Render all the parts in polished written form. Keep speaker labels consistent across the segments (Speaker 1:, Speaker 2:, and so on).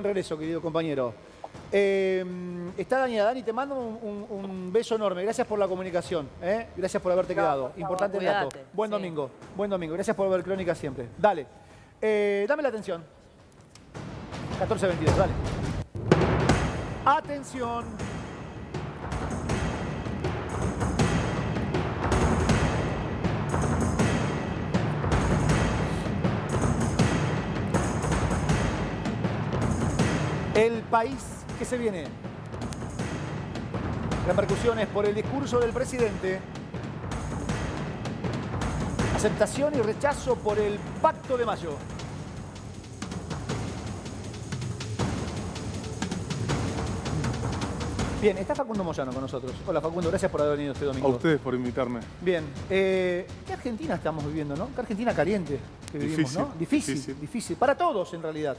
Speaker 1: Regreso, querido compañero. Está Dani, te mando un beso enorme. Gracias por la comunicación. Gracias por haberte quedado. Importante el dato. Buen domingo. Gracias por ver Crónica siempre. Dale. Dame la atención. 14:22, dale. Atención. El país que se viene. Repercusiones por el discurso del presidente. Aceptación y rechazo por el Pacto de Mayo. Bien, está Facundo Moyano con nosotros. Hola Facundo, gracias por haber venido este domingo.
Speaker 2: A ustedes por invitarme.
Speaker 1: Bien, ¿qué Argentina estamos viviendo, no? ¿Qué Argentina caliente que vivimos, no? Difícil. Para todos, en realidad.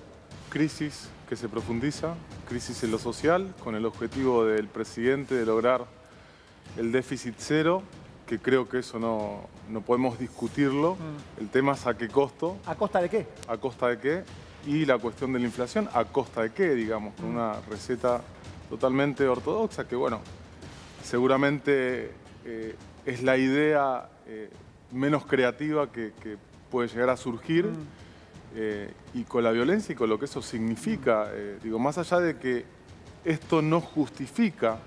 Speaker 2: Crisis que se profundiza, crisis en lo social, con el objetivo del presidente de lograr el déficit cero, que creo que eso no podemos discutirlo. El tema es a qué costo.
Speaker 1: ¿A costa de qué?
Speaker 2: ¿A costa de qué? Y la cuestión de la inflación, ¿a costa de qué? Digamos, con una receta totalmente ortodoxa, que bueno, seguramente es la idea menos creativa que puede llegar a surgir. Y con la violencia y con lo que eso significa, digo, más allá de que esto no justifica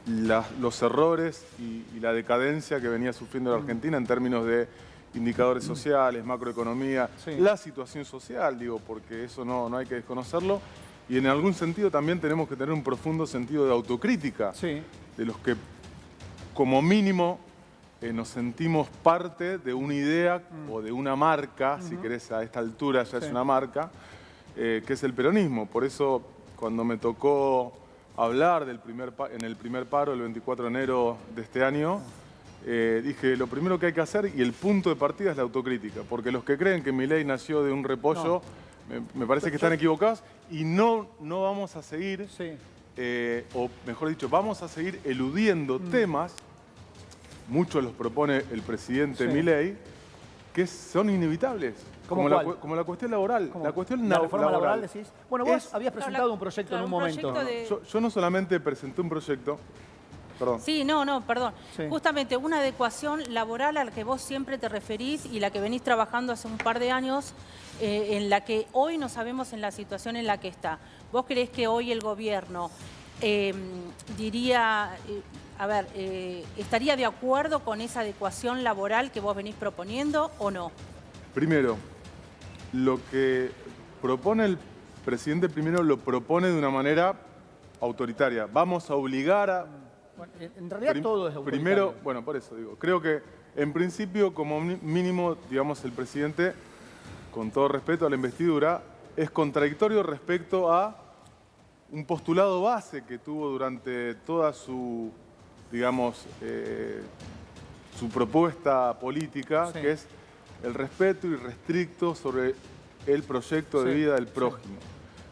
Speaker 2: los errores y la decadencia que venía sufriendo la Argentina en términos de indicadores sociales, macroeconomía, la situación social, digo, porque eso no hay que desconocerlo. Y en algún sentido también tenemos que tener un profundo sentido de autocrítica, de los que como mínimo nos sentimos parte de una idea o de una marca, si querés a esta altura ya es una marca, que es el peronismo. Por eso cuando me tocó hablar en el primer paro el 24 de enero de este año, dije lo primero que hay que hacer y el punto de partida es la autocrítica, porque los que creen que Milei nació de un repollo, me parece que están equivocados y no vamos a seguir, o mejor dicho, vamos a seguir eludiendo temas. Muchos los propone el presidente Milei, que son inevitables. Como la cuestión laboral.
Speaker 1: La cuestión ¿La reforma laboral decís? Bueno, vos habías presentado un proyecto en un momento.
Speaker 2: Yo no solamente presenté un proyecto. Perdón.
Speaker 3: Sí, perdón. Justamente una adecuación laboral a la que vos siempre te referís y la que venís trabajando hace un par de años, en la que hoy no sabemos en la situación en la que está. ¿Vos creés que hoy el gobierno estaría de acuerdo con esa adecuación laboral que vos venís proponiendo o no?
Speaker 2: Primero, lo que propone el presidente primero lo propone de una manera autoritaria. Vamos a obligar a...
Speaker 1: Bueno, en realidad todo es autoritario.
Speaker 2: Primero, bueno, por eso digo, creo que en principio como mínimo, digamos, el presidente, con todo respeto a la investidura, es contradictorio respecto a un postulado base que tuvo durante toda su, digamos, su propuesta política, que es el respeto irrestricto sobre el proyecto de vida del prójimo.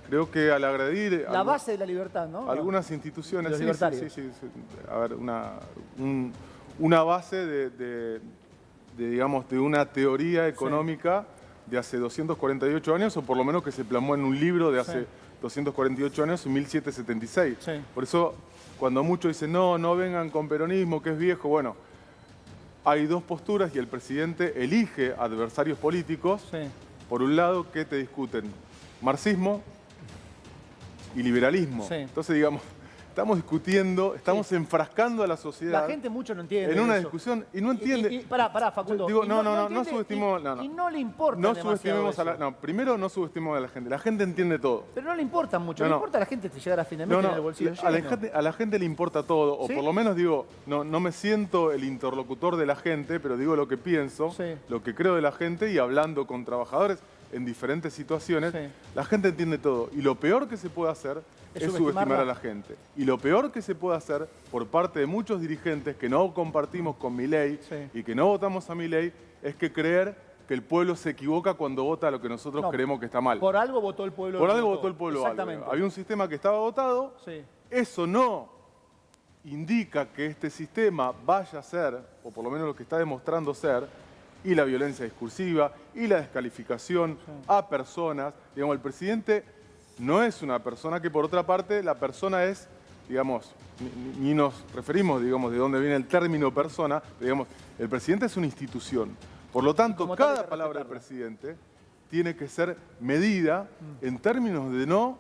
Speaker 2: Creo que al agredir...
Speaker 1: La base de la libertad, ¿no?
Speaker 2: Algunas instituciones...
Speaker 1: Los libertarios.
Speaker 2: A ver, una base digamos, de una teoría económica de hace 248 años, o por lo menos que se plasmó en un libro de hace 248 años, en 1776. Por eso, cuando muchos dicen, no vengan con peronismo, que es viejo, bueno, hay dos posturas y el presidente elige adversarios políticos, por un lado, que te discuten marxismo y liberalismo. Entonces, digamos, estamos discutiendo, estamos enfrascando a la sociedad.
Speaker 1: La gente mucho no entiende
Speaker 2: en una
Speaker 1: eso.
Speaker 2: discusión y no entiende.
Speaker 1: Pará, Facundo.
Speaker 2: Digo, no subestimemos.
Speaker 1: Y no le importa
Speaker 2: no subestimemos a la, primero no subestimemos a la gente. La gente entiende todo.
Speaker 1: Pero no le importa mucho. Le importa a la gente llegar a fin de mes en el bolsillo lleno.
Speaker 2: A la gente le importa todo. O por lo menos digo, no me siento el interlocutor de la gente, pero digo lo que pienso, lo que creo de la gente y hablando con trabajadores en diferentes situaciones, la gente entiende todo. Y lo peor que se puede hacer es subestimar a la gente. Y lo peor que se puede hacer por parte de muchos dirigentes que no compartimos con Milei y que no votamos a Milei es que creer que el pueblo se equivoca cuando vota lo que nosotros creemos que está mal.
Speaker 1: Por algo votó el pueblo.
Speaker 2: Por algo votó el pueblo.
Speaker 1: Exactamente.
Speaker 2: Había un sistema que estaba votado. Eso no indica que este sistema vaya a ser, o por lo menos lo que está demostrando ser, y la violencia discursiva y la descalificación a personas. Digamos, el presidente no es una persona que, por otra parte, la persona es, digamos, ni nos referimos, digamos, de dónde viene el término persona, pero, digamos, el presidente es una institución. Por lo tanto, cada palabra del presidente tiene que ser medida en términos de no,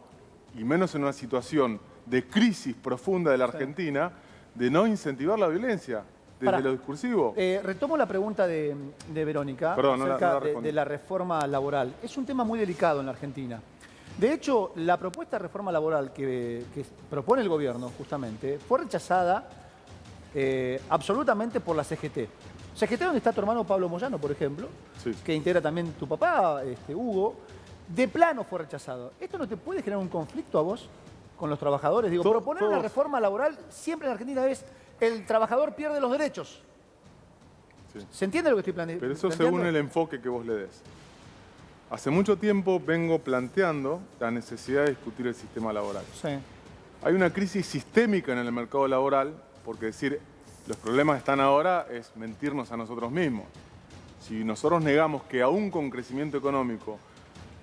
Speaker 2: y menos en una situación de crisis profunda de la Argentina, de no incentivar la violencia desde lo discursivo.
Speaker 1: Retomo la pregunta de Verónica acerca de la reforma laboral. Es un tema muy delicado en la Argentina. De hecho, la propuesta de reforma laboral que propone el gobierno, justamente, fue rechazada absolutamente por la CGT. CGT, donde está tu hermano Pablo Moyano, por ejemplo, que integra también tu papá, Hugo, de plano fue rechazado. ¿Esto no te puede generar un conflicto a vos con los trabajadores? Digo, proponer una reforma laboral siempre en Argentina es el trabajador pierde los derechos. ¿Se entiende lo que estoy planteando?
Speaker 2: Pero eso según el enfoque que vos le des. Hace mucho tiempo vengo planteando la necesidad de discutir el sistema laboral. Hay una crisis sistémica en el mercado laboral, porque decir los problemas están ahora es mentirnos a nosotros mismos. Si nosotros negamos que aún con crecimiento económico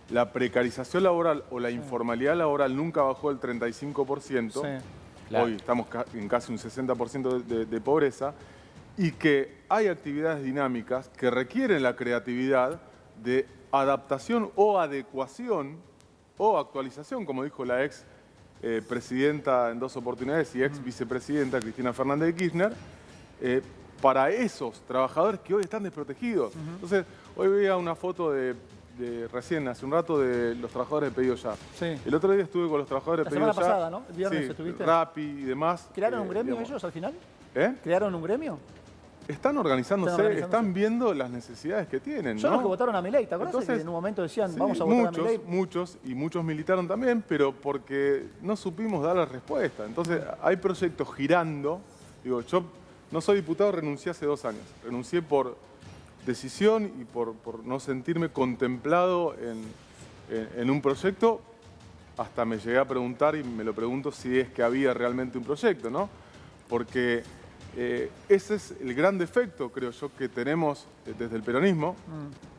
Speaker 2: la precarización laboral o la informalidad laboral nunca bajó del 35%, hoy estamos en casi un 60% de pobreza, y que hay actividades dinámicas que requieren la creatividad de adaptación o adecuación o actualización, como dijo la ex presidenta en 2 oportunidades y ex vicepresidenta Cristina Fernández de Kirchner, para esos trabajadores que hoy están desprotegidos. Entonces, hoy veía una foto recién, hace un rato, de los trabajadores de Pedido Ya. El otro día estuve con los trabajadores de Pedido Ya.
Speaker 1: La semana pasada, ¿no? El viernes estuviste.
Speaker 2: Rappi y demás.
Speaker 1: ¿Crearon un gremio ellos al final? ¿Crearon un gremio?
Speaker 2: Están organizándose, están viendo las necesidades que tienen.
Speaker 1: Son los que votaron a Milei, ¿te acuerdas? Entonces, que en un momento decían, vamos a votar a Milei.
Speaker 2: Muchos militaron también, pero porque no supimos dar la respuesta. Entonces, hay proyectos girando. Digo, yo no soy diputado, renuncié hace 2 años. Renuncié por decisión y por no sentirme contemplado en un proyecto. Hasta me llegué a preguntar, y me lo pregunto, si es que había realmente un proyecto, ¿no? Porque ese es el gran defecto, creo yo, que tenemos desde el peronismo,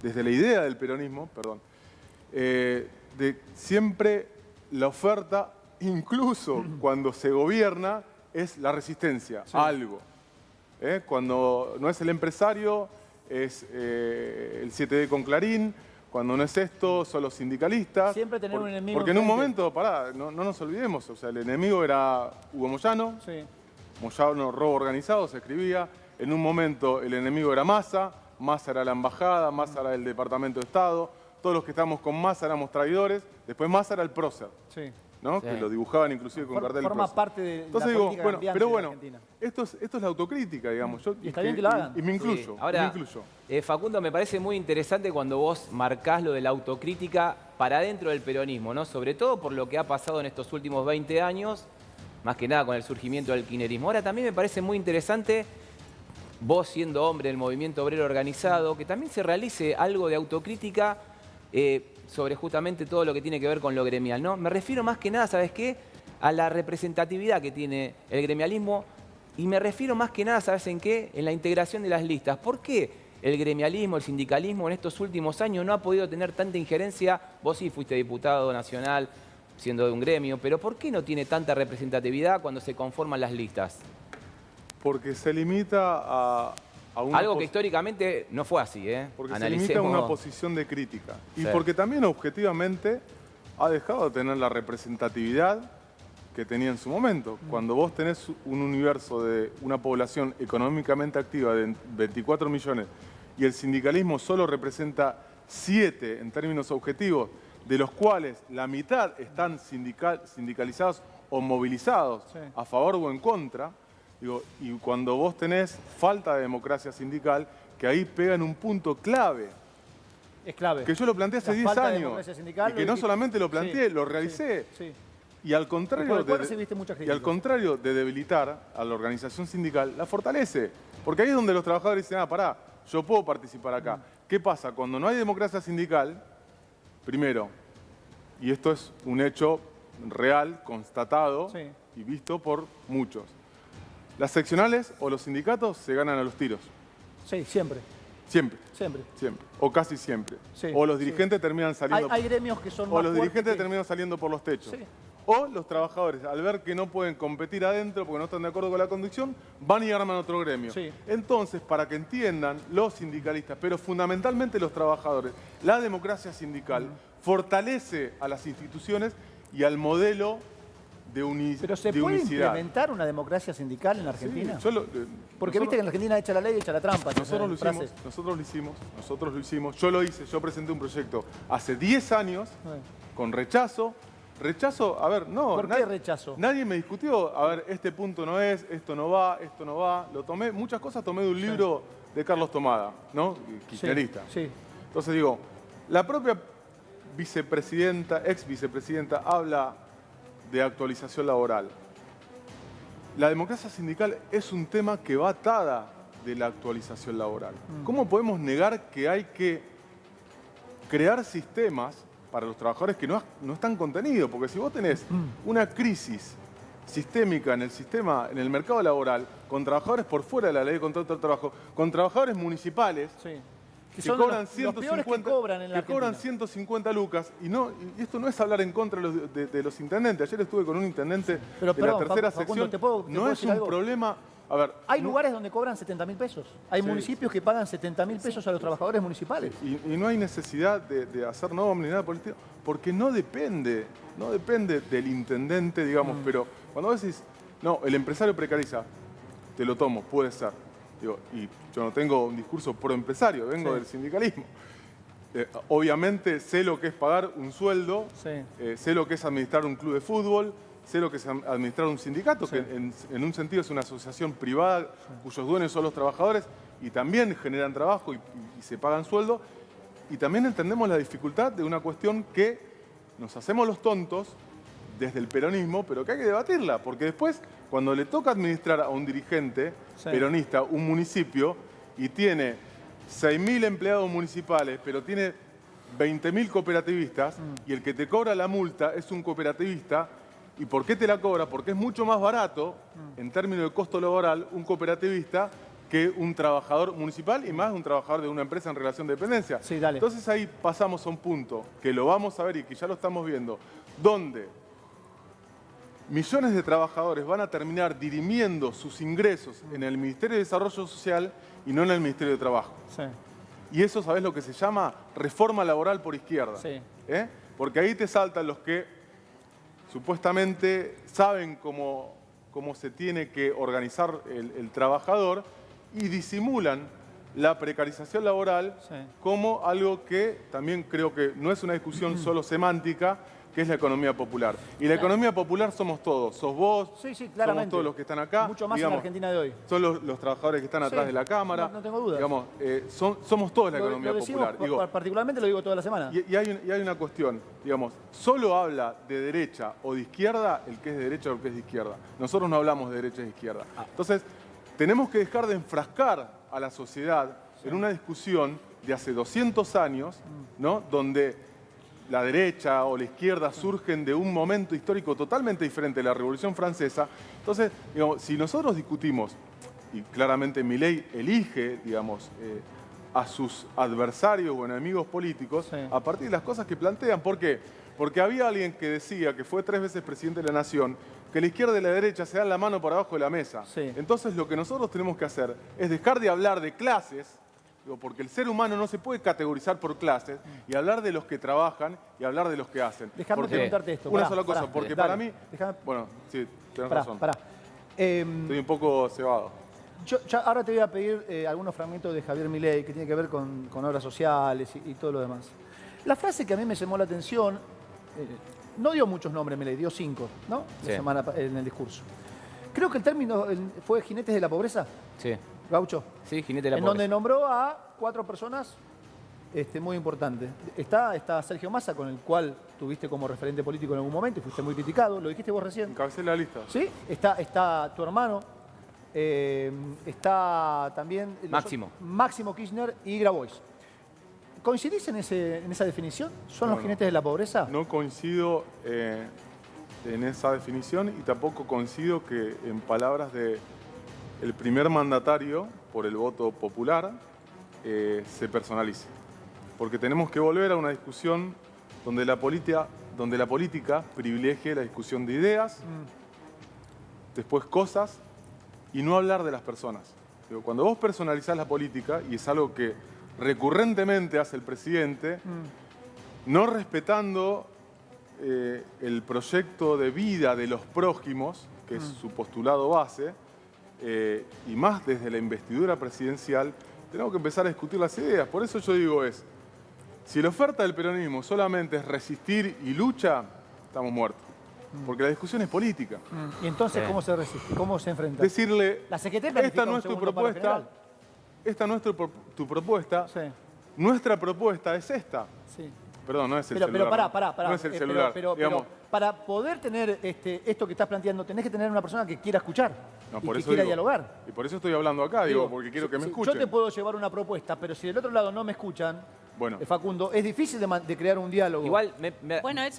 Speaker 2: desde la idea del peronismo, perdón, de siempre la oferta, incluso cuando se gobierna, es la resistencia a algo. Cuando no es el empresario, es el 7D con Clarín. Cuando no es esto, son los sindicalistas.
Speaker 1: Siempre tener un enemigo.
Speaker 2: Porque en un momento, no nos olvidemos, o sea, el enemigo era Hugo Moyano. Moyano, robo organizado, se escribía. En un momento el enemigo era Massa. Massa era la embajada, Massa era el Departamento de Estado. Todos los que estábamos con Massa éramos traidores. Después Massa era el prócer. ¿No? Que lo dibujaban inclusive con cartel.
Speaker 1: Forma parte de la política cambiante de Argentina.
Speaker 2: Esto es la autocrítica, digamos.
Speaker 1: Y está bien que lo hagan.
Speaker 2: Y me incluyo.
Speaker 4: Ahora, Facundo, me parece muy interesante cuando vos marcás lo de la autocrítica para dentro del peronismo, ¿no? Sobre todo por lo que ha pasado en estos últimos 20 años, más que nada con el surgimiento del kirchnerismo. Ahora, también me parece muy interesante, vos siendo hombre del movimiento obrero organizado, que también se realice algo de autocrítica sobre justamente todo lo que tiene que ver con lo gremial, ¿no? Me refiero más que nada, ¿sabes qué? A la representatividad que tiene el gremialismo, y me refiero más que nada, ¿sabes en qué? En la integración de las listas. ¿Por qué el gremialismo, el sindicalismo en estos últimos años no ha podido tener tanta injerencia? Vos sí fuiste diputado nacional, siendo de un gremio, pero ¿por qué no tiene tanta representatividad cuando se conforman las listas?
Speaker 2: Porque se limita a
Speaker 4: algo que históricamente no fue así, ¿eh?
Speaker 2: Porque se limita a una posición de crítica. Y porque también objetivamente ha dejado de tener la representatividad que tenía en su momento. Cuando vos tenés un universo de una población económicamente activa de 24 millones y el sindicalismo solo representa 7 en términos objetivos, de los cuales la mitad están sindicalizados o movilizados a favor o en contra. Digo, y cuando vos tenés falta de democracia sindical, que ahí pega en un punto clave.
Speaker 1: Es clave.
Speaker 2: Que yo lo planteé hace 10 años. Y que no solamente lo planteé, lo realicé. Y al contrario de debilitar a la organización sindical, la fortalece. Porque ahí es donde los trabajadores dicen, pará, yo puedo participar acá. ¿Qué pasa? Cuando no hay democracia sindical, primero, y esto es un hecho real, constatado y visto por muchos, las seccionales o los sindicatos se ganan a los tiros.
Speaker 1: Sí, siempre.
Speaker 2: Siempre.
Speaker 1: Siempre.
Speaker 2: Siempre. O casi siempre.
Speaker 1: Sí,
Speaker 2: o los dirigentes terminan saliendo...
Speaker 1: Hay gremios que son
Speaker 2: o
Speaker 1: más
Speaker 2: los dirigentes
Speaker 1: que...
Speaker 2: terminan saliendo por los techos.
Speaker 1: Sí.
Speaker 2: O los trabajadores, al ver que no pueden competir adentro porque no están de acuerdo con la conducción, van y arman otro gremio.
Speaker 1: Sí.
Speaker 2: Entonces, para que entiendan los sindicalistas, pero fundamentalmente los trabajadores, la democracia sindical fortalece a las instituciones y al modelo de unicidad.
Speaker 1: ¿Pero se puede implementar una democracia sindical en la Argentina?
Speaker 2: Sí,
Speaker 1: porque viste que en la Argentina echa la ley y echa la trampa.
Speaker 2: Nosotros lo hicimos, yo lo hice, yo presenté un proyecto hace 10 años con rechazo. Rechazo, a ver, no.
Speaker 1: ¿Por qué rechazo?
Speaker 2: Nadie me discutió, a ver, este punto no es, esto no va. Lo tomé, muchas cosas tomé de un libro de Carlos Tomada, ¿no? Kirchnerista.
Speaker 1: Sí.
Speaker 2: Entonces digo, la propia vicepresidenta, ex vicepresidenta, habla de actualización laboral. La democracia sindical es un tema que va atada de la actualización laboral. ¿Cómo podemos negar que hay que crear sistemas para los trabajadores que no están contenidos? Porque si vos tenés una crisis sistémica en el mercado laboral, con trabajadores por fuera de la ley de contrato de trabajo, con trabajadores municipales que cobran 150 lucas, y esto no es hablar en contra de los intendentes. Ayer estuve con un intendente de la tercera sección. No es un problema. A ver,
Speaker 1: hay lugares donde cobran 70.000 pesos. Hay municipios que pagan 70.000 pesos a los trabajadores municipales.
Speaker 2: Y no hay necesidad de hacer normas ni nada político, porque no depende del intendente, digamos. Pero cuando vos decís, no, el empresario precariza, te lo tomo, puede ser. Digo, y yo no tengo un discurso pro empresario, vengo del sindicalismo. Obviamente sé lo que es pagar un sueldo, sé lo que es administrar un club de fútbol, sé lo que es administrar un sindicato, que en un sentido es una asociación privada cuyos dueños son los trabajadores y también generan trabajo y se pagan sueldo. Y también entendemos la dificultad de una cuestión que nos hacemos los tontos desde el peronismo, pero que hay que debatirla, porque después, cuando le toca administrar a un dirigente peronista un municipio y tiene 6.000 empleados municipales, pero tiene 20.000 cooperativistas, y el que te cobra la multa es un cooperativista. ¿Y por qué te la cobra? Porque es mucho más barato, en términos de costo laboral, un cooperativista que un trabajador municipal y más un trabajador de una empresa en relación de dependencia. Entonces ahí pasamos a un punto que lo vamos a ver y que ya lo estamos viendo, donde millones de trabajadores van a terminar dirimiendo sus ingresos en el Ministerio de Desarrollo Social y no en el Ministerio de Trabajo. Y eso, ¿sabés lo que se llama? Reforma laboral por izquierda. Porque ahí te saltan los que supuestamente saben cómo se tiene que organizar el trabajador y disimulan la precarización laboral como algo que también creo que no es una discusión solo semántica, que es la economía popular. Y la economía popular somos todos. Sos vos, somos todos los que están acá.
Speaker 1: Mucho más en la Argentina de hoy.
Speaker 2: Son los trabajadores que están atrás de la Cámara.
Speaker 1: No tengo dudas.
Speaker 2: Digamos, somos todos la economía popular.
Speaker 1: Particularmente lo digo toda la semana.
Speaker 2: Y hay una cuestión, digamos, solo habla de derecha o de izquierda el que es de derecha o el que es de izquierda. Nosotros no hablamos de derecha e izquierda. Entonces, tenemos que dejar de enfrascar a la sociedad en una discusión de hace 200 años, ¿no? Donde la derecha o la izquierda surgen de un momento histórico totalmente diferente de la Revolución Francesa. Entonces, digamos, si nosotros discutimos, y claramente Milei elige, digamos, a sus adversarios o enemigos políticos a partir de las cosas que plantean. ¿Por qué? Porque había alguien que decía, que fue 3 veces presidente de la Nación, que la izquierda y la derecha se dan la mano por abajo de la mesa. Entonces, lo que nosotros tenemos que hacer es dejar de hablar de clases, porque el ser humano no se puede categorizar por clases, y hablar de los que trabajan y hablar de los que hacen.
Speaker 1: Déjame preguntarte esto.
Speaker 2: Una sola cosa, porque para mí... Bueno, sí, tenés razón. Estoy un poco cebado.
Speaker 1: Ahora te voy a pedir algunos fragmentos de Javier Milei que tiene que ver con obras sociales y todo lo demás. La frase que a mí me llamó la atención, no dio muchos nombres Milei, dio 5, ¿no? En el discurso. Creo que el término fue jinetes de la pobreza.
Speaker 4: Sí.
Speaker 1: Gaucho.
Speaker 4: Sí, jinete de la pobreza.
Speaker 1: En donde nombró a 4 personas muy importantes. Está Sergio Massa, con el cual tuviste como referente político en algún momento y fuiste muy criticado. Lo dijiste vos recién.
Speaker 2: Encabecé la lista.
Speaker 1: Sí. Está tu hermano. Está también... Máximo Kirchner y Grabois. ¿Coincidís en esa definición? ¿Son los jinetes de la pobreza?
Speaker 2: No coincido en esa definición y tampoco coincido que en palabras del primer mandatario por el voto popular, se personalice. Porque tenemos que volver a una discusión donde la política privilegie la discusión de ideas, después cosas, y no hablar de las personas. Digo, cuando vos personalizás la política, y es algo que recurrentemente hace el presidente, no respetando el proyecto de vida de los prójimos, que es su postulado base, y más desde la investidura presidencial, tenemos que empezar a discutir las ideas. Por eso yo digo si la oferta del peronismo solamente es resistir y lucha, estamos muertos. Porque la discusión es política.
Speaker 1: ¿Y entonces cómo se resiste? ¿Cómo se enfrenta?
Speaker 2: Decirle,
Speaker 1: La CGT
Speaker 2: esta no es tu propuesta, esta no es tu propuesta, nuestra propuesta es esta.
Speaker 1: Sí.
Speaker 2: Perdón, no es el
Speaker 1: celular. Pero pará.
Speaker 2: No es el celular.
Speaker 1: Pero para poder tener esto que estás planteando, tenés que tener una persona que quiera escuchar y que quiera dialogar.
Speaker 2: Y por eso estoy hablando acá, porque quiero que me escuchen.
Speaker 1: Yo te puedo llevar una propuesta, pero si del otro lado no me escuchan, Facundo, es difícil de crear un diálogo.
Speaker 4: Igual,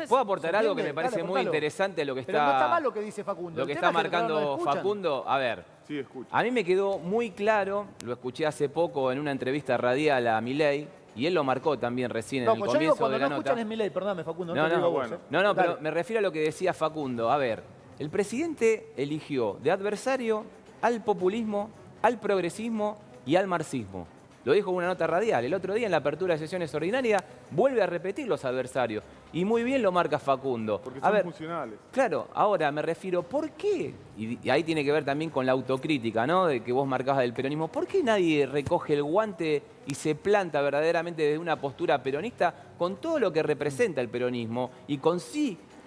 Speaker 4: ¿puedo aportar algo que me parece muy interesante lo que está...
Speaker 1: Pero no está mal lo que dice Facundo.
Speaker 4: Lo que está marcando Facundo. A ver,
Speaker 2: sí, escucho.
Speaker 4: A mí me quedó muy claro, lo escuché hace poco en una entrevista radial a Milei, y él lo marcó también recién en el comienzo de la nota.
Speaker 1: Cuando no escuchan es Milei, perdóname Facundo,
Speaker 4: No, pero me refiero a lo que decía Facundo. A ver, el presidente eligió de adversario al populismo, al progresismo y al marxismo. Lo dijo en una nota radial. El otro día, en la apertura de sesiones ordinarias, vuelve a repetir los adversarios. Y muy bien lo marca Facundo.
Speaker 2: Porque son funcionales.
Speaker 4: Claro, ahora me refiero, ¿por qué? Y ahí tiene que ver también con la autocrítica, ¿no? De que vos marcabas del peronismo. ¿Por qué nadie recoge el guante y se planta verdaderamente desde una postura peronista con todo lo que representa el peronismo y con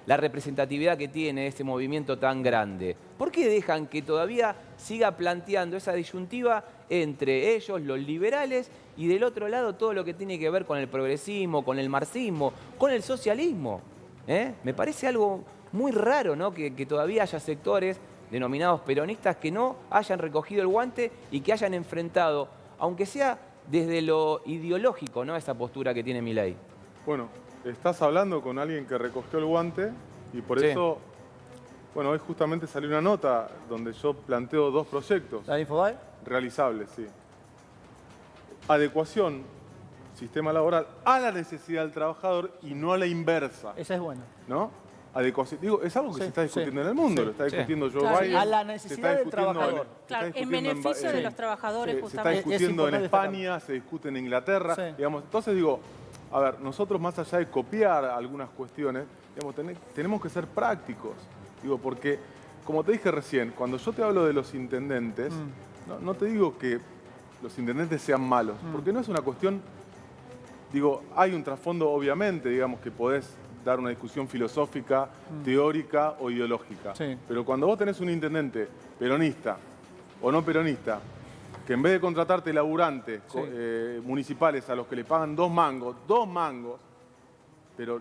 Speaker 4: la representatividad que tiene ese movimiento tan grande? ¿Por qué dejan que todavía siga planteando esa disyuntiva entre ellos, los liberales, y del otro lado todo lo que tiene que ver con el progresismo, con el marxismo, con el socialismo? Me parece algo muy raro, ¿no? Que todavía haya sectores denominados peronistas que no hayan recogido el guante y que hayan enfrentado, aunque sea desde lo ideológico, ¿no?, esa postura que tiene Milei.
Speaker 2: Bueno, estás hablando con alguien que recogió el guante y por eso, hoy justamente salió una nota donde yo planteo 2 proyectos.
Speaker 1: ¿La Infobae?
Speaker 2: Realizables, sí. Adecuación, sistema laboral, a la necesidad del trabajador y no a la inversa.
Speaker 1: Esa es buena.
Speaker 2: ¿No? Adecuación. Digo, es algo que se está discutiendo en el mundo, lo está discutiendo Joe Biden.
Speaker 1: A la necesidad del trabajador.
Speaker 3: Claro, en beneficio de los trabajadores, justamente.
Speaker 2: Se está discutiendo en España, se discute en Inglaterra. Digamos, entonces digo, a ver, nosotros más allá de copiar algunas cuestiones, digamos, tenemos que ser prácticos. Digo, porque, como te dije recién, cuando yo te hablo de los intendentes, no te digo que los intendentes sean malos, porque no es una cuestión, digo, hay un trasfondo obviamente, digamos, que podés dar una discusión filosófica, teórica o ideológica. Pero cuando vos tenés un intendente peronista o no peronista, que en vez de contratarte laburantes municipales a los que le pagan 2 mangos, pero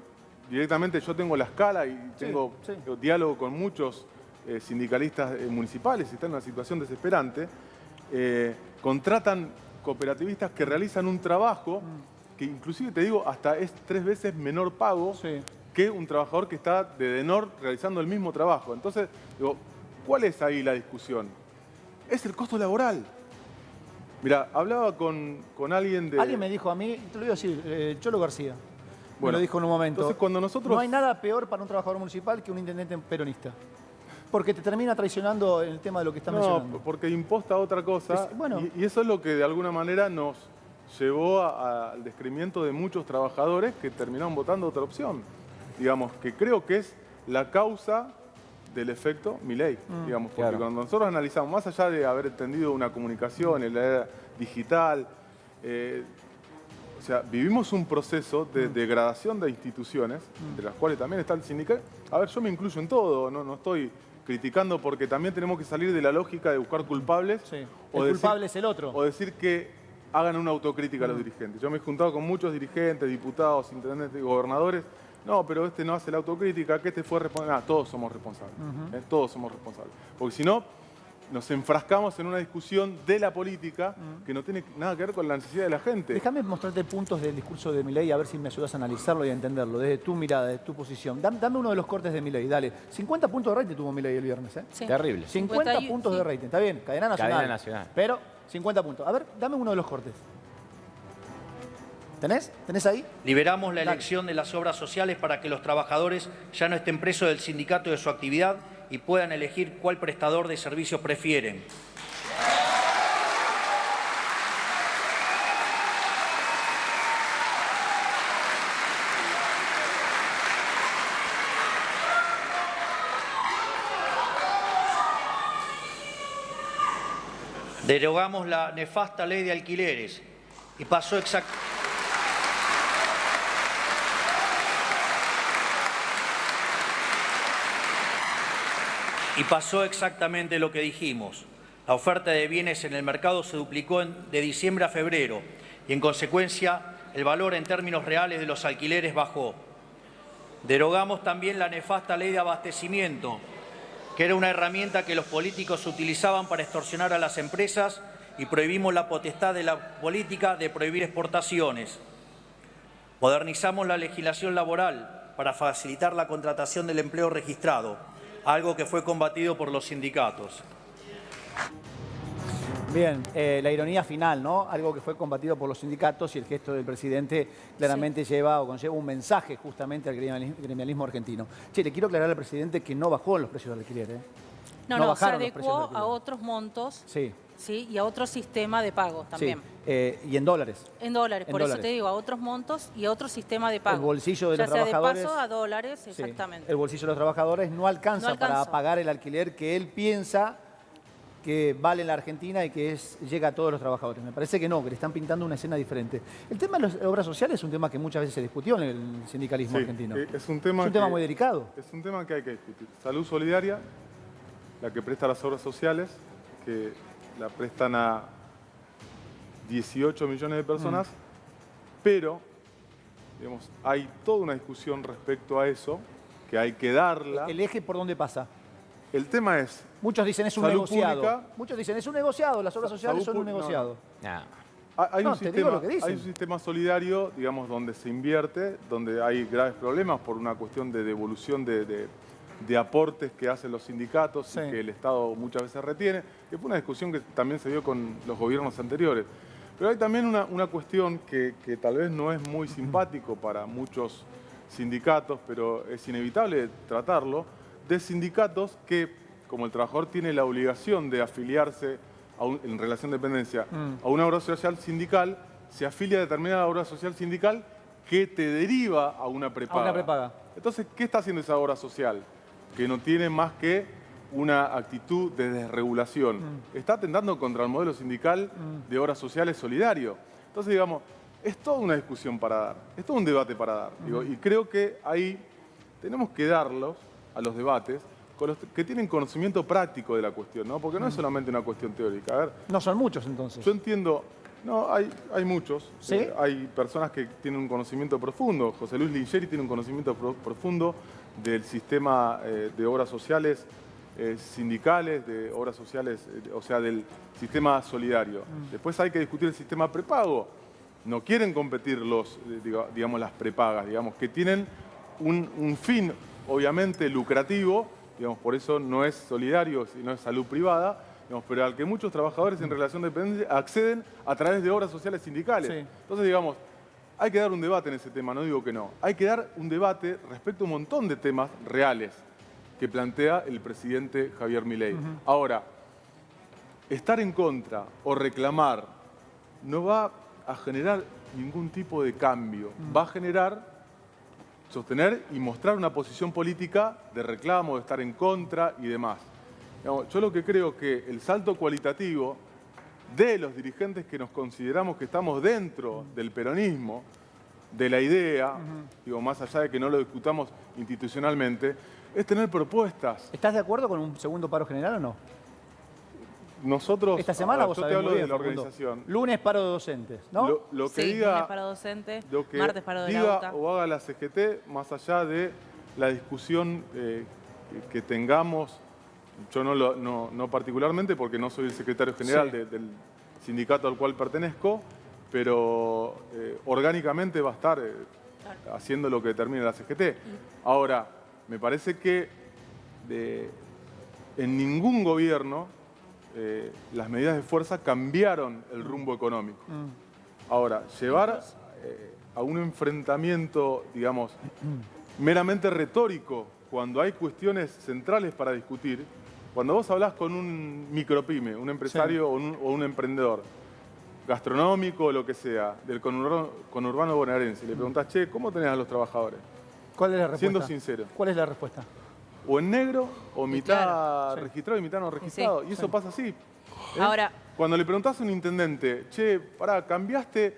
Speaker 2: directamente yo tengo la escala y tengo diálogo con muchos sindicalistas municipales y están en una situación desesperante, contratan cooperativistas que realizan un trabajo que inclusive, te digo, hasta es 3 veces menor pago que un trabajador que está de Denor realizando el mismo trabajo. Entonces, digo, ¿cuál es ahí la discusión? Es el costo laboral. Mira, hablaba con alguien de...
Speaker 1: Alguien me dijo a mí, te lo digo así, Cholo García. Me lo dijo en un momento.
Speaker 2: Entonces, cuando nosotros...
Speaker 1: No hay nada peor para un trabajador municipal que un intendente peronista. Porque te termina traicionando en el tema de lo que está mencionando.
Speaker 2: No, porque imposta otra cosa. Y eso es lo que de alguna manera nos llevó al descreimiento de muchos trabajadores que terminaron votando otra opción. Digamos, que creo que es la causa del efecto Milei. Digamos, porque cuando nosotros analizamos, más allá de haber entendido una comunicación en la era digital, o sea, vivimos un proceso de degradación de instituciones, de las cuales también está el sindicato. A ver, yo me incluyo en todo, no estoy criticando porque también tenemos que salir de la lógica de buscar culpables.
Speaker 1: El culpable es el otro.
Speaker 2: O decir que hagan una autocrítica a los dirigentes. Yo me he juntado con muchos dirigentes, diputados, intendentes, gobernadores. No, pero este no hace la autocrítica, que este fue responsable. Todos somos responsables. Todos somos responsables. Porque si no, nos enfrascamos en una discusión de la política que no tiene nada que ver con la necesidad de la gente.
Speaker 1: Déjame mostrarte puntos del discurso de Milei a ver si me ayudas a analizarlo y a entenderlo desde tu mirada, desde tu posición. Dame uno de los cortes de Milei, dale. 50 puntos de rating tuvo Milei el viernes, ¿eh?
Speaker 3: Sí.
Speaker 4: Terrible.
Speaker 1: 50 puntos de rating, está bien, cadena nacional.
Speaker 4: Cadena nacional.
Speaker 1: Pero 50 puntos. A ver, dame uno de los cortes. ¿Tenés ahí?
Speaker 5: Liberamos la elección de las obras sociales para que los trabajadores ya no estén presos del sindicato y de su actividad y puedan elegir cuál prestador de servicios prefieren. Derogamos la nefasta ley de alquileres y pasó exactamente lo que dijimos. La oferta de bienes en el mercado se duplicó de diciembre a febrero y, en consecuencia, el valor en términos reales de los alquileres bajó. Derogamos también la nefasta ley de abastecimiento, que era una herramienta que los políticos utilizaban para extorsionar a las empresas, y prohibimos la potestad de la política de prohibir exportaciones. Modernizamos la legislación laboral para facilitar la contratación del empleo registrado, algo que fue combatido por los sindicatos.
Speaker 1: Bien, la ironía final, ¿no? Algo que fue combatido por los sindicatos, y el gesto del presidente claramente lleva o conlleva un mensaje justamente al gremialismo argentino. Che, le quiero aclarar al presidente que no bajó en los precios del alquiler, ¿eh?
Speaker 3: No, se adecuó a otros montos.
Speaker 1: Sí.
Speaker 3: Sí, y a otro sistema de pago también.
Speaker 1: Sí. ¿Y en dólares?
Speaker 3: En dólares, por eso te digo, a otros montos y a otro sistema de pago.
Speaker 1: El bolsillo de los trabajadores.
Speaker 3: Ya sea de paso a dólares, exactamente.
Speaker 1: El bolsillo de los trabajadores no alcanza para pagar el alquiler que él piensa que vale en la Argentina y que llega a todos los trabajadores. Me parece que no, que le están pintando una escena diferente. El tema de las obras sociales es un tema que muchas veces se discutió en el sindicalismo argentino.
Speaker 2: Es un tema
Speaker 1: muy delicado.
Speaker 2: Es un tema que hay que discutir. Salud Solidaria, la que presta las obras sociales, que la prestan a 18 millones de personas, pero digamos, hay toda una discusión respecto a eso, que hay que darla.
Speaker 1: ¿El eje por dónde pasa?
Speaker 2: El tema es...
Speaker 1: Muchos dicen es un negociado. Pública, muchos dicen es un negociado, las obras sociales son un negociado.
Speaker 2: Hay un sistema solidario, digamos, donde se invierte, donde hay graves problemas por una cuestión de devolución de aportes que hacen los sindicatos y que el Estado muchas veces retiene, que fue una discusión que también se dio con los gobiernos anteriores. Pero hay también una cuestión que tal vez no es muy simpático para muchos sindicatos, pero es inevitable tratarlo, de sindicatos que, como el trabajador tiene la obligación de afiliarse en relación de dependencia a una obra social sindical, se afilia a determinada obra social sindical que te deriva a una prepaga.
Speaker 1: A una prepaga.
Speaker 2: Entonces, ¿qué está haciendo esa obra social? Que no tiene más que una actitud de desregulación. Está atentando contra el modelo sindical de obras sociales solidario. Entonces, digamos, es toda una discusión para dar, es todo un debate para dar. Y creo que ahí tenemos que darlos a los debates con los que tienen conocimiento práctico de la cuestión, ¿no? Porque no es solamente una cuestión teórica. A ver,
Speaker 1: no son muchos, entonces.
Speaker 2: Yo entiendo... No, hay muchos.
Speaker 1: ¿Sí?
Speaker 2: Hay personas que tienen un conocimiento profundo. José Luis Lingeri tiene un conocimiento profundo del sistema de obras sociales sindicales, de obras sociales, o sea, del sistema solidario. Después hay que discutir el sistema prepago. No quieren competir digamos, las prepagas, digamos, que tienen un fin, obviamente, lucrativo, digamos, por eso no es solidario, sino es salud privada, pero al que muchos trabajadores en relación de dependencia acceden a través de obras sociales sindicales. Sí. Entonces, digamos, hay que dar un debate en ese tema, no digo que no. Hay que dar un debate respecto a un montón de temas reales que plantea el presidente Javier Milei. Ahora, estar en contra o reclamar no va a generar ningún tipo de cambio. Va a generar, sostener y mostrar una posición política de reclamo, de estar en contra y demás. Yo lo que creo que el salto cualitativo de los dirigentes que nos consideramos que estamos dentro del peronismo, de la idea, digo, más allá de que no lo discutamos institucionalmente, es tener propuestas.
Speaker 1: ¿Estás de acuerdo con un segundo paro general o no?
Speaker 2: Nosotros,
Speaker 1: esta semana vos
Speaker 2: yo te hablo de la organización.
Speaker 1: Lunes paro de docentes, ¿no?
Speaker 2: Lo que
Speaker 3: sí,
Speaker 2: diga,
Speaker 3: lunes paro docente,
Speaker 2: lo que
Speaker 3: martes paro de
Speaker 2: diga
Speaker 3: la UTA.
Speaker 2: o haga la CGT, más allá de la discusión que tengamos. Yo no particularmente, porque no soy el secretario general del sindicato al cual pertenezco, pero orgánicamente va a estar haciendo lo que determine la CGT. Ahora, me parece que en ningún gobierno las medidas de fuerza cambiaron el rumbo económico. Ahora, llevar a un enfrentamiento, digamos, meramente retórico, cuando hay cuestiones centrales para discutir. Cuando vos hablás con un micropyme, un empresario o un emprendedor, gastronómico o lo que sea, del conurbano bonaerense, le preguntás, che, ¿cómo tenés a los trabajadores?
Speaker 1: ¿Cuál es la respuesta?
Speaker 2: Siendo sincero.
Speaker 1: ¿Cuál es la respuesta?
Speaker 2: O en negro, o mitad registrado y mitad no registrado. Y eso pasa así.
Speaker 3: Ahora,
Speaker 2: cuando le preguntás a un intendente, che, pará, cambiaste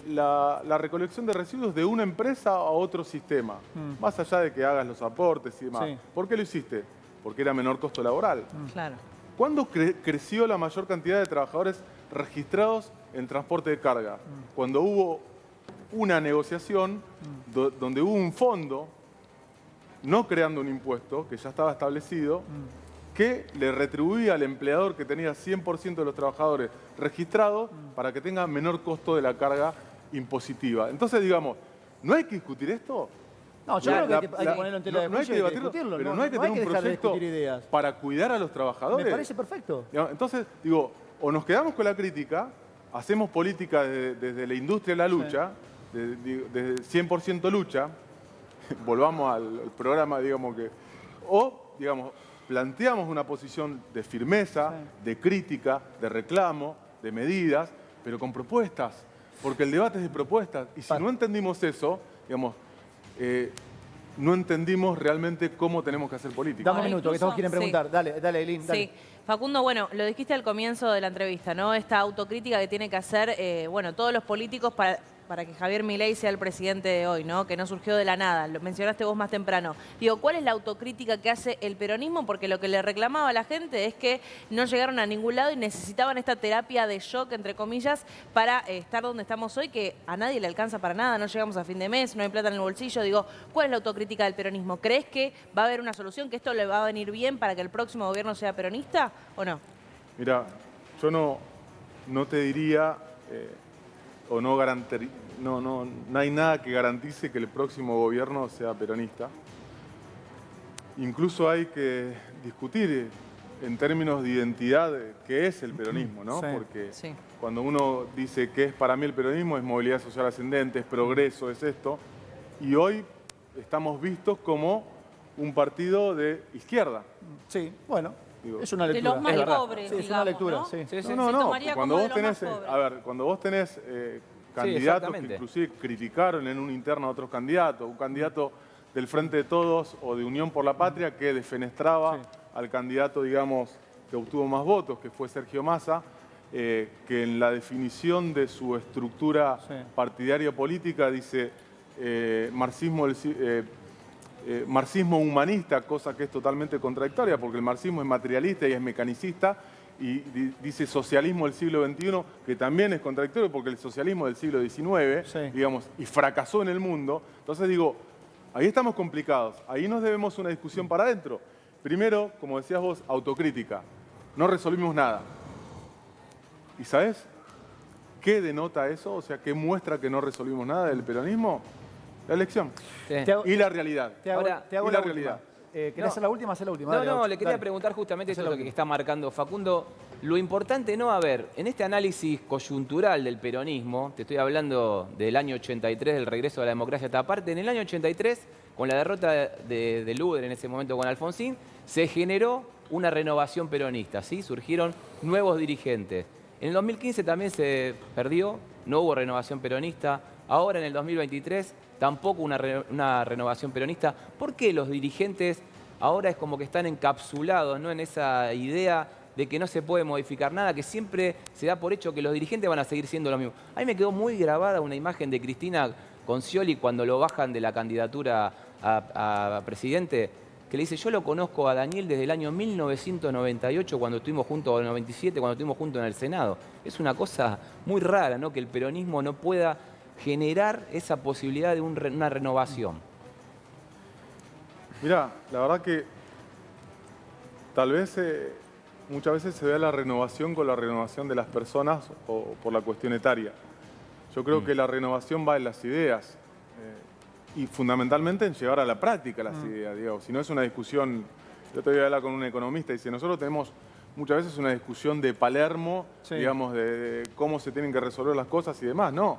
Speaker 2: la recolección de residuos de una empresa a otro sistema, más allá de que hagas los aportes y demás. ¿Por qué lo hiciste? Porque era menor costo laboral.
Speaker 3: Claro.
Speaker 2: ¿Cuándo creció la mayor cantidad de trabajadores registrados en transporte de carga? Cuando hubo una negociación donde hubo un fondo, no creando un impuesto, que ya estaba establecido, que le retribuía al empleador que tenía 100% de los trabajadores registrados para que tenga menor costo de la carga impositiva. Entonces, digamos, ¿no hay que discutir esto?
Speaker 1: No, yo creo que hay que ponerlo en tela de juicio y discutirlo.
Speaker 2: Pero no hay que tener un proyecto para cuidar a los trabajadores.
Speaker 1: Me parece perfecto.
Speaker 2: Entonces, digo, o nos quedamos con la crítica, hacemos política desde la industria de la lucha, de 100% lucha, volvamos al programa, digamos que... O, digamos, planteamos una posición de firmeza, de crítica, de reclamo, de medidas, pero con propuestas, porque el debate es de propuestas. Y si no entendimos eso, digamos, no entendimos realmente cómo tenemos que hacer política.
Speaker 1: Dame un minuto, que todos quieren preguntar. Dale, Eileen, dale.
Speaker 6: Sí. Facundo, bueno, lo dijiste al comienzo de la entrevista, ¿no? Esta autocrítica que tiene que hacer, bueno, todos los políticos para que Javier Milei sea el presidente de hoy, ¿no? Que no surgió de la nada, lo mencionaste vos más temprano. Digo, ¿cuál es la autocrítica que hace el peronismo? Porque lo que le reclamaba a la gente es que no llegaron a ningún lado y necesitaban esta terapia de shock, entre comillas, para estar donde estamos hoy, que a nadie le alcanza para nada, no llegamos a fin de mes, no hay plata en el bolsillo. Digo, ¿cuál es la autocrítica del peronismo? ¿Crees que va a haber una solución, que esto le va a venir bien para que el próximo gobierno sea peronista o no?
Speaker 2: Mira, yo no te diría... o no hay nada que garantice que el próximo gobierno sea peronista. Incluso hay que discutir en términos de identidad qué es el peronismo, ¿no? Porque cuando uno dice qué es para mí el peronismo, es movilidad social ascendente, es progreso, es esto. Y hoy estamos vistos como un partido de izquierda.
Speaker 1: Sí, bueno. Es una lectura.
Speaker 3: De los más pobres,
Speaker 1: es una lectura,
Speaker 2: ¿no? Cuando vos tenés candidatos que inclusive criticaron en una interna a otros candidatos, un candidato del Frente de Todos o de Unión por la Patria que defenestraba al candidato, digamos, que obtuvo más votos, que fue Sergio Massa, que en la definición de su estructura partidaria política dice marxismo humanista, cosa que es totalmente contradictoria, porque el marxismo es materialista y es mecanicista, y dice socialismo del siglo XXI, que también es contradictorio, porque el socialismo del siglo XIX, digamos, y fracasó en el mundo. Entonces digo, ahí estamos complicados, ahí nos debemos una discusión para adentro. Primero, como decías vos, autocrítica. No resolvimos nada. ¿Y sabés qué denota eso? O sea, ¿qué muestra que no resolvimos nada del peronismo? La elección. Y la realidad.
Speaker 1: Te hago la realidad. ¿Querés hacer la última? Haz la última.
Speaker 4: Le quería preguntar justamente esto es lo que está marcando Facundo. Lo importante, ¿no? A ver, en este análisis coyuntural del peronismo, te estoy hablando del año 83, del regreso de la democracia a esta parte, en el año 83, con la derrota de Luder en ese momento con Alfonsín, se generó una renovación peronista, ¿sí? Surgieron nuevos dirigentes. En el 2015 también se perdió, no hubo renovación peronista. Ahora en el 2023 tampoco una renovación peronista. ¿Por qué los dirigentes ahora es como que están encapsulados, ¿no? En esa idea de que no se puede modificar nada, que siempre se da por hecho que los dirigentes van a seguir siendo lo mismo? A mí me quedó muy grabada una imagen de Cristina Concioli cuando lo bajan de la candidatura a presidente, que le dice, yo lo conozco a Daniel desde el año 1998, cuando estuvimos juntos, o el 97, cuando estuvimos juntos en el Senado. Es una cosa muy rara, ¿no? Que el peronismo no pueda generar esa posibilidad de una renovación.
Speaker 2: Mirá, la verdad que tal vez muchas veces se ve la renovación con la renovación de las personas o por la cuestión etaria. Yo creo que la renovación va en las ideas y fundamentalmente en llevar a la práctica las ideas. Digamos. Si no es una discusión, yo te voy a hablar con un economista y dice, nosotros tenemos muchas veces una discusión de Palermo, digamos, de cómo se tienen que resolver las cosas y demás. No.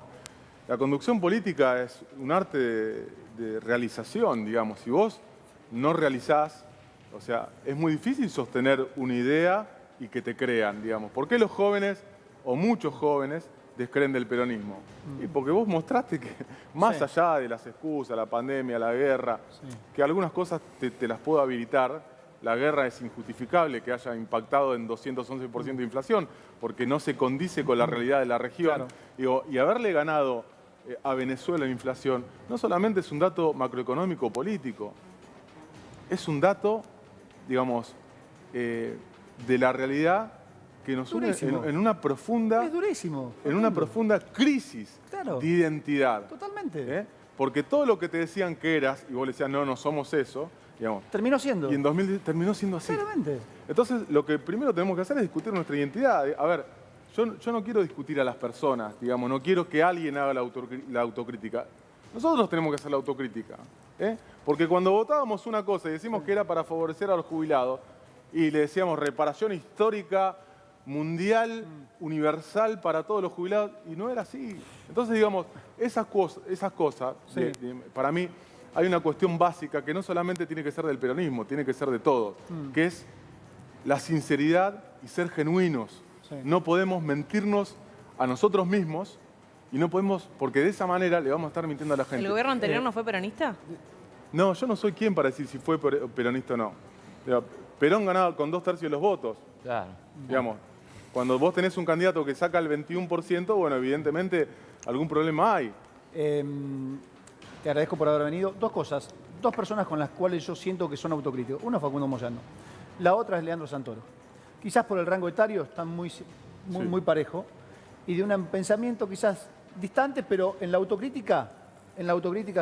Speaker 2: La conducción política es un arte de realización, digamos. Si vos no realizás, o sea, es muy difícil sostener una idea y que te crean, digamos. ¿Por qué los jóvenes, o muchos jóvenes, descreen del peronismo? Y porque vos mostraste que, más allá de las excusas, la pandemia, la guerra, que algunas cosas te las puedo habilitar. La guerra es injustificable que haya impactado en 211% de inflación, porque no se condice con la realidad de la región. Claro. Digo, y haberle ganado a Venezuela en inflación no solamente es un dato macroeconómico o político, es un dato, digamos, de la realidad que nos une en una profunda...
Speaker 1: Es durísimo.
Speaker 2: En una profunda crisis de identidad.
Speaker 1: Totalmente.
Speaker 2: Porque todo lo que te decían que eras, y vos le decías, no, no somos eso, digamos,
Speaker 1: terminó siendo.
Speaker 2: Y en 2010 terminó siendo así.
Speaker 1: Claramente.
Speaker 2: Entonces, lo que primero tenemos que hacer es discutir nuestra identidad. A ver, yo no quiero discutir a las personas, digamos, no quiero que alguien haga la autocrítica. Nosotros tenemos que hacer la autocrítica. Porque cuando votábamos una cosa y decimos que era para favorecer a los jubilados, y le decíamos reparación histórica, mundial, universal para todos los jubilados, y no era así. Entonces, digamos, esas cosas para mí, hay una cuestión básica que no solamente tiene que ser del peronismo, tiene que ser de todos, que es la sinceridad y ser genuinos. No podemos mentirnos a nosotros mismos y no podemos, porque de esa manera le vamos a estar mintiendo a la gente.
Speaker 6: ¿El gobierno anterior no fue peronista?
Speaker 2: No, yo no soy quien para decir si fue peronista o no. Perón ganaba con 2/3 de los votos.
Speaker 4: Claro.
Speaker 2: Digamos, cuando vos tenés un candidato que saca el 21%, bueno, evidentemente algún problema hay.
Speaker 1: Te agradezco por haber venido. Dos cosas, dos personas con las cuales yo siento que son autocríticos. Uno es Facundo Moyano, la otra es Leandro Santoro. Quizás por el rango etario están muy parejo y de un pensamiento quizás distante, pero en la autocrítica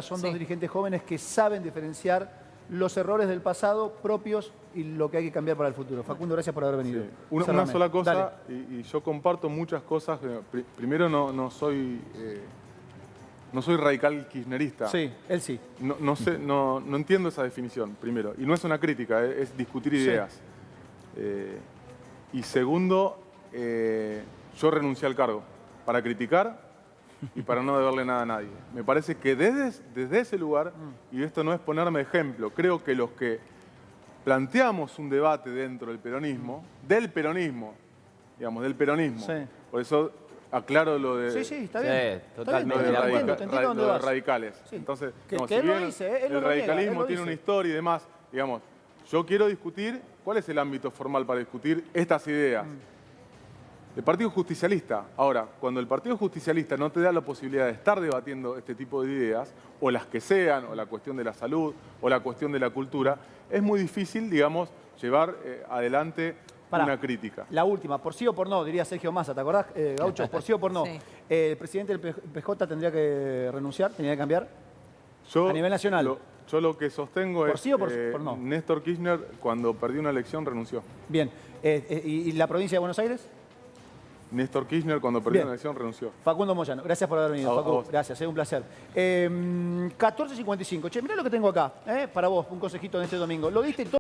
Speaker 1: son dos dirigentes jóvenes que saben diferenciar los errores del pasado propios y lo que hay que cambiar para el futuro. Facundo, gracias por haber venido.
Speaker 2: Sí. Una sola cosa, y yo comparto muchas cosas. Primero, no soy radical kirchnerista.
Speaker 1: Sí, él sí.
Speaker 2: No entiendo esa definición, primero. Y no es una crítica, es discutir ideas. Y segundo, yo renuncié al cargo para criticar y para no deberle nada a nadie. Me parece que desde ese lugar, y esto no es ponerme ejemplo, creo que los que planteamos un debate dentro del peronismo, por eso aclaro lo de...
Speaker 1: Sí, está bien.
Speaker 4: Totalmente.
Speaker 2: Lo de radicales.
Speaker 1: Sí.
Speaker 2: Entonces,
Speaker 1: que
Speaker 2: si
Speaker 1: él
Speaker 2: bien
Speaker 1: lo dice, él
Speaker 2: el
Speaker 1: no
Speaker 2: radicalismo
Speaker 1: niega,
Speaker 2: tiene una historia y demás, digamos, yo quiero discutir cuál es el ámbito formal para discutir estas ideas. El Partido Justicialista. Ahora, cuando el Partido Justicialista no te da la posibilidad de estar debatiendo este tipo de ideas, o las que sean, o la cuestión de la salud, o la cuestión de la cultura, es muy difícil, digamos, llevar adelante una crítica.
Speaker 1: La última, por sí o por no, diría Sergio Massa, ¿te acordás, Gaucho? Por sí o por no.
Speaker 6: Sí.
Speaker 1: ¿El presidente del PJ tendría que renunciar? ¿Tendría que cambiar? A nivel nacional.
Speaker 2: Yo lo que sostengo
Speaker 1: ¿Por
Speaker 2: es
Speaker 1: sí o por no?
Speaker 2: Néstor Kirchner, cuando perdió una elección, renunció.
Speaker 1: Bien. ¿Y la provincia de Buenos Aires?
Speaker 2: Néstor Kirchner, cuando perdió una elección, renunció.
Speaker 1: Facundo Moyano, gracias por haber venido. Facundo, gracias, es un placer. 14:55. Che, mirá lo que tengo acá, para vos, un consejito en este domingo. Lo diste todo.